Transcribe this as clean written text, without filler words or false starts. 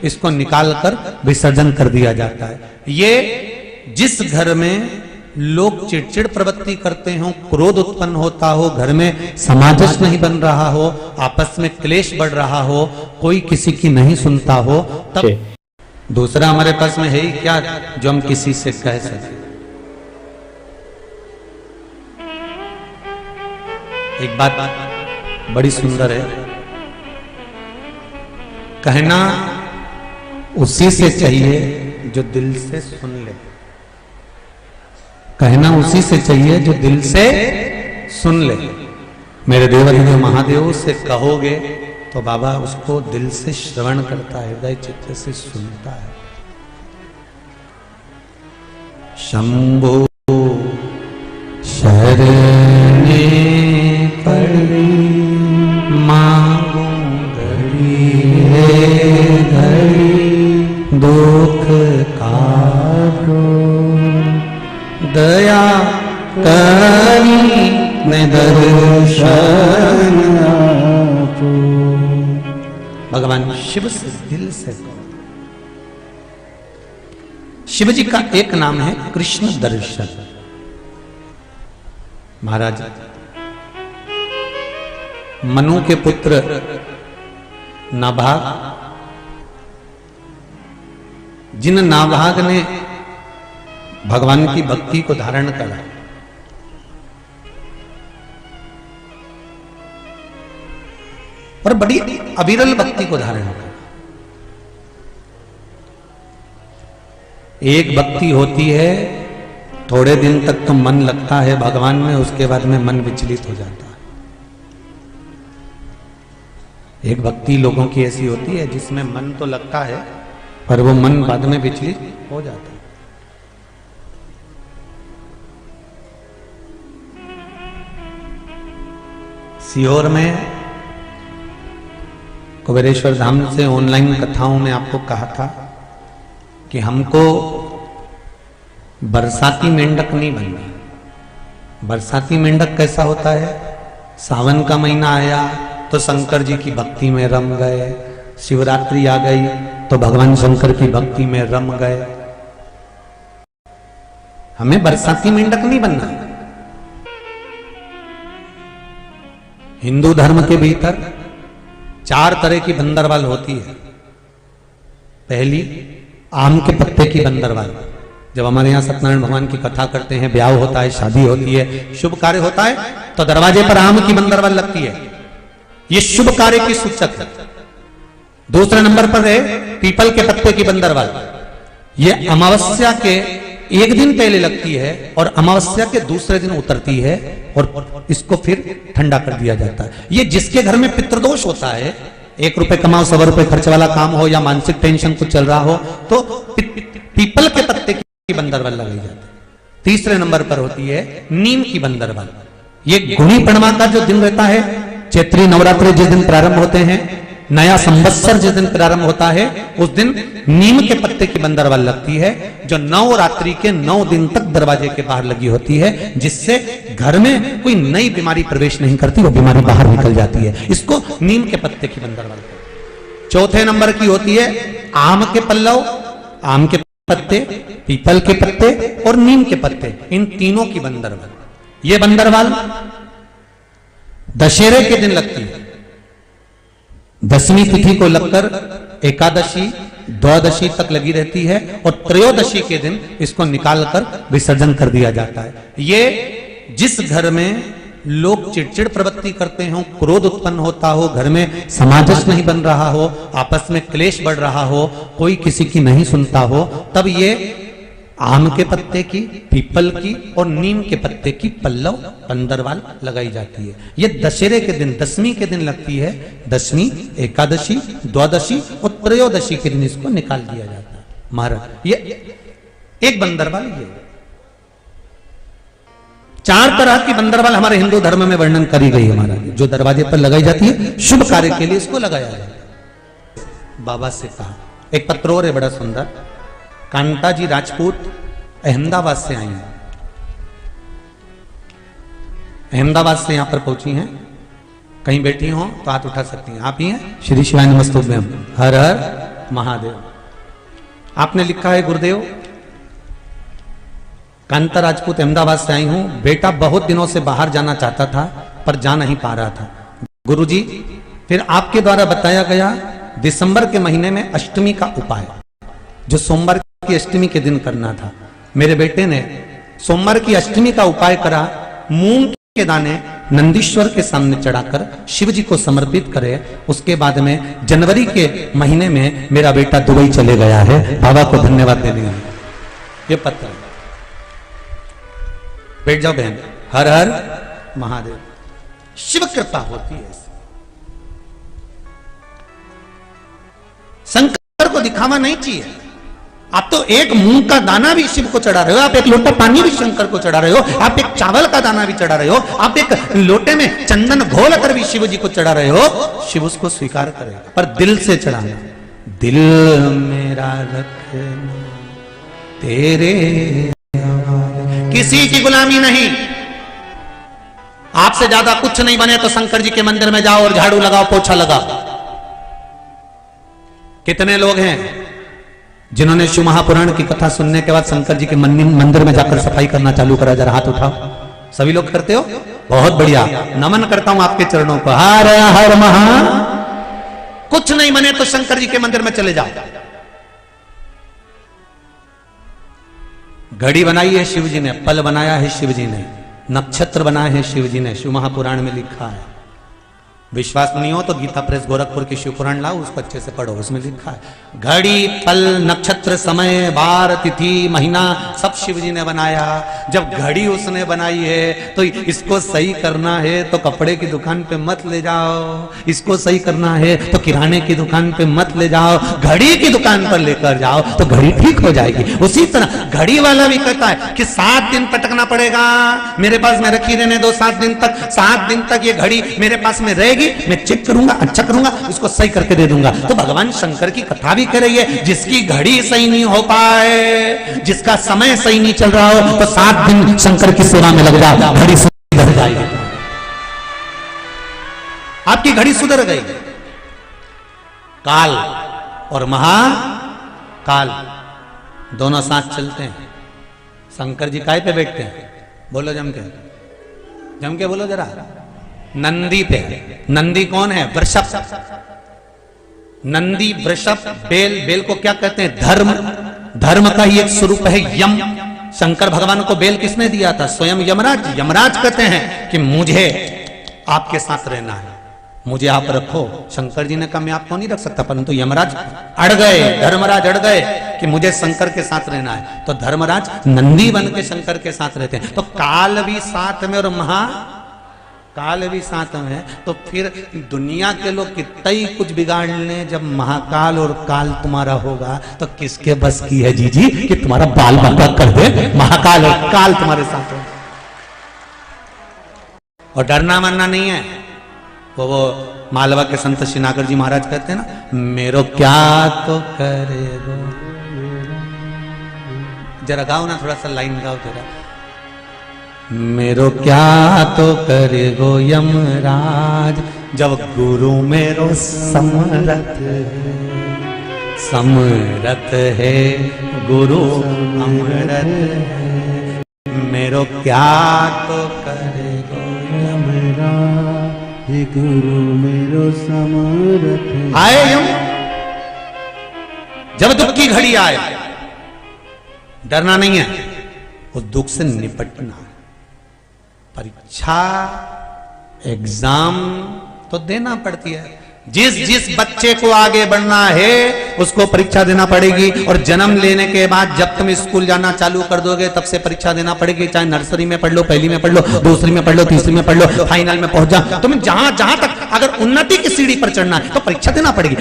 इसको निकालकर विसर्जन कर दिया जाता है। ये जिस घर में लोग चिड़चिड़ प्रवृत्ति करते हो, क्रोध उत्पन्न होता हो, घर में सामंजस्य नहीं बन रहा हो, आपस में क्लेश बढ़ रहा हो, कोई किसी की नहीं सुनता हो, तब दूसरा हमारे पास में है ही क्या जो हम किसी से कह सके। एक बात बड़ी सुंदर है, कहना उसी से चाहिए जो दिल से सुन ले। कहना उसी से चाहिए जो दिल से सुन ले। मेरे देवाधिदेव महादेव से कहोगे तो बाबा उसको दिल से श्रवण करता है, हृदय चित्त से सुनता है। शंभो शरणे पड़ी मांगू घड़ी घड़ी दुख काटो दया करी मैं दर्शन आपो। भगवान शिव से दिल से कहो। शिव जी का एक नाम है कृष्ण दर्शन। महाराज मनु के पुत्र नाभाग, जिन नाभाग ने भगवान की भक्ति को धारण करा, और बड़ी अविरल भक्ति को धारण करा। एक भक्ति होती है थोड़े दिन तक तो मन लगता है भगवान में, उसके बाद में मन विचलित हो जाता है। एक भक्ति लोगों की ऐसी होती है जिसमें मन तो लगता है पर वो मन बाद में विचलित हो जाता है। सीहोर में कुबेरेश्वर धाम से ऑनलाइन कथाओं में आपको कहा था कि हमको बरसाती मेंढक नहीं बनना। बरसाती मेंढक कैसा होता है? सावन का महीना आया तो शंकर जी की भक्ति में रम गए, शिवरात्रि आ गई तो भगवान शंकर की भक्ति में रम गए। हमें बरसाती मेंढक नहीं बनना। हिंदू धर्म के भीतर 4 तरह की बंदरवाल होती है। पहली, आम के पत्ते की बंदरवाल। जब हमारे यहाँ सत्यनारायण भगवान की कथा करते हैं, ब्याह होता है, शादी होती है, शुभ कार्य होता है, तो दरवाजे पर आम की बंदरवाल लगती है। ये शुभ कार्य की सूचक है। दूसरे नंबर पर है पीपल के पत्ते की बंदरवाल। ये अमावस्या के एक दिन पहले लगती है और अमावस्या के दूसरे दिन उतरती है और इसको फिर ठंडा कर दिया जाता है। ये जिसके घर में पितृदोष होता है, 1 रुपए कमाओ 100 रुपए खर्च वाला काम हो या मानसिक टेंशन कुछ चल रहा हो, तो पीपल के पत्ते की बंदरवाल लगाई जाती है। तीसरे नंबर पर होती है नीम की बंदरवाल। ये गुणी पूर्णिमा का जो दिन रहता है, चैत्री नवरात्रि जिस दिन प्रारंभ होते हैं, नया संवत्सर जिस दिन प्रारंभ होता है, उस दिन नीम के पत्ते की बंदरवाल लगती है, जो नवरात्रि के 9 दिन तक दरवाजे के बाहर लगी होती है, जिससे घर में कोई नई बीमारी प्रवेश नहीं करती, वो बीमारी बाहर निकल जाती है। इसको नीम के पत्ते की बंदरवाल। चौथे नंबर की होती है आम के पल्लव, आम के पत्ते, पीपल के पत्ते और नीम के पत्ते, इन तीनों की बंदरवाल। ये बंदरवाल दशहरे के दिन लगती है। 10वीं तिथि को लगकर एकादशी, द्वादशी तक लगी रहती है और त्रयोदशी के दिन इसको निकालकर विसर्जन कर दिया जाता है। ये जिस घर में लोग चिड़चिड़ प्रवृत्ति करते हो, क्रोध उत्पन्न होता हो, घर में सामंजस्य नहीं बन रहा हो, आपस में क्लेश बढ़ रहा हो, कोई किसी की नहीं सुनता हो, तब ये आम के पत्ते की, पीपल की और नीम के पत्ते की पल्लव बंदरवाल लगाई जाती है। ये दशहरे के दिन, 10वीं के दिन लगती है। 10वीं, एकादशी, द्वादशी और त्रयोदशी के दिन इसको निकाल दिया जाता है। महाराज ये एक बंदरवाल, ये 4 तरह की बंदरवाल हमारे हिंदू धर्म में वर्णन करी गई है महाराज, जो दरवाजे पर लगाई जाती है। शुभ कार्य के लिए इसको लगाया जाता है। बाबा से कहा, एक पत्र और है बड़ा सुंदर। कांता जी राजपूत अहमदाबाद से आई हैं। अहमदाबाद से यहां पर पहुंची हैं। कहीं बैठी हो तो हाथ उठा सकती हैं। आप ही हैं? श्री शिवाय नमस्तुभ्यम। हर हर महादेव। आपने लिखा है गुरुदेव, कांता राजपूत अहमदाबाद से आई हूं, बेटा बहुत दिनों से बाहर जाना चाहता था पर जा नहीं पा रहा था। गुरुजी, फिर आपके द्वारा बताया गया दिसंबर के महीने में अष्टमी का उपाय, जो सोमवार की अष्टमी के दिन करना था। मेरे बेटे ने सोमवार की अष्टमी का उपाय करा, मूंग के दाने नंदीश्वर के सामने चढ़ाकर शिव जी को समर्पित करे। उसके बाद में जनवरी के महीने में मेरा बेटा दुबई चले गया है। बाबा को धन्यवाद देने ये पत्र। बैठ जाओ बहन। हर हर महादेव। शिव कृपा होती है। शंकर को दिखावा नहीं चाहिए। आप तो एक मूंग का दाना भी शिव को चढ़ा रहे हो, आप एक लोटा पानी भी शंकर को चढ़ा रहे हो, आप एक चावल का दाना भी चढ़ा रहे हो, आप एक लोटे में चंदन घोल कर भी शिव जी को चढ़ा रहे हो। शिव उसको स्वीकार करेगा, पर दिल से चढ़ाना। दिल मेरा रखना तेरे, किसी की गुलामी नहीं। आपसे ज्यादा कुछ नहीं बने तो शंकर जी के मंदिर में जाओ और झाड़ू लगाओ, पोछा लगाओ। कितने लोग हैं जिन्होंने शिव महापुराण की कथा सुनने के बाद शंकर जी के मंदिर में जाकर सफाई करना चालू करा? जरा हाथ उठाओ। सभी लोग करते हो? बहुत बढ़िया, नमन करता हूं आपके चरणों को। हर हर महा। कुछ नहीं बने तो शंकर जी के मंदिर में चले जाओ। घड़ी बनाई है शिव जी ने, पल बनाया है शिव जी ने, नक्षत्र बनाए हैं शिव जी ने। शिव महापुराण में लिखा है। विश्वास नहीं हो तो गीता प्रेस गोरखपुर की शिव पुराण लाओ, उसको अच्छे से पढ़ो। उसमें लिखा है घड़ी, पल, नक्षत्र, समय, बार, तिथि, महीना सब शिव जी ने बनाया। जब घड़ी उसने बनाई है तो इसको सही करना है तो कपड़े की दुकान पे मत ले जाओ, इसको सही करना है तो किराने की दुकान पे मत ले जाओ, घड़ी की दुकान पर लेकर जाओ तो घड़ी ठीक हो जाएगी। उसी तरह घड़ी वाला भी कहता है कि 7 दिन पटकना पड़ेगा, मेरे पास में रखी रहने दो 7 दिन तक। 7 दिन तक ये घड़ी मेरे पास में रहेगी, मैं चेक करूंगा, अच्छा करूंगा, इसको सही करके दे दूंगा। तो भगवान शंकर की कथा भी कह रही है, जिसकी घड़ी सही नहीं हो पाए, जिसका समय सही नहीं चल रहा हो, तो 7 दिन शंकर की सेवा में लग जाओ, घड़ी सुधर जाएगी। आपकी घड़ी सुधर गई। काल और महाकाल दोनों साथ चलते हैं। शंकर जी काय पे बैठते हैं? बोलो जम के बोलो जरा। नंदी पे। नंदी कौन है? वृषभ। नंदी, वृषभ, बेल। बेल को क्या कहते हैं? धर्म। धर्म का ही एक स्वरूप है यम। शंकर भगवान को बेल किसने दिया था? स्वयं यमराज। यमराज कहते हैं कि मुझे आपके साथ रहना है, मुझे आप रखो। शंकर जी ने कहा मैं आपको नहीं रख सकता, परंतु यमराज अड़ गए, धर्मराज अड़ गए कि मुझे शंकर के साथ रहना है। तो धर्मराज नंदी बन के शंकर के साथ रहते हैं। तो काल भी साथ में और काल भी साथ में है। तो फिर दुनिया के लोग कितना ही कुछ बिगाड़ लें, जब महाकाल और काल तुम्हारा होगा तो किसके बस की है जीजी कि तुम्हारा बाल बंका कर दे? महाकाल और काल तुम्हारे साथ हो। और डरना मानना नहीं है। वो मालवा के संत श्री नागर जी महाराज कहते हैं ना, मेरो क्या तो करे गो। जरा गाओ ना, थोड़ा सा लाइन गाओ जरा। मेरो क्या तो करे गो यमराज, जब गुरु मेरो समरथ है। समरथ है गुरु अमरथ है, मेरो क्या तो करे गो यमराज, हे गुरु मेरो समरथ है। आए यम, जब दुख की घड़ी आए, डरना नहीं है, उस दुख से निपटना है। परीक्षा, एग्जाम तो देना पड़ती है। जिस बच्चे को आगे बढ़ना है उसको परीक्षा देना पड़ेगी। और जन्म लेने के बाद जब तुम स्कूल जाना चालू कर दोगे तब से परीक्षा देना पड़ेगी। चाहे नर्सरी में पढ़ लो, पहली में पढ़ लो, दूसरी में पढ़ लो, तीसरी में पढ़ लो, फाइनल में पहुंच जा। तुम्हें जहां तक अगर उन्नति की सीढ़ी पर चढ़ना है तो परीक्षा देना पड़ेगी।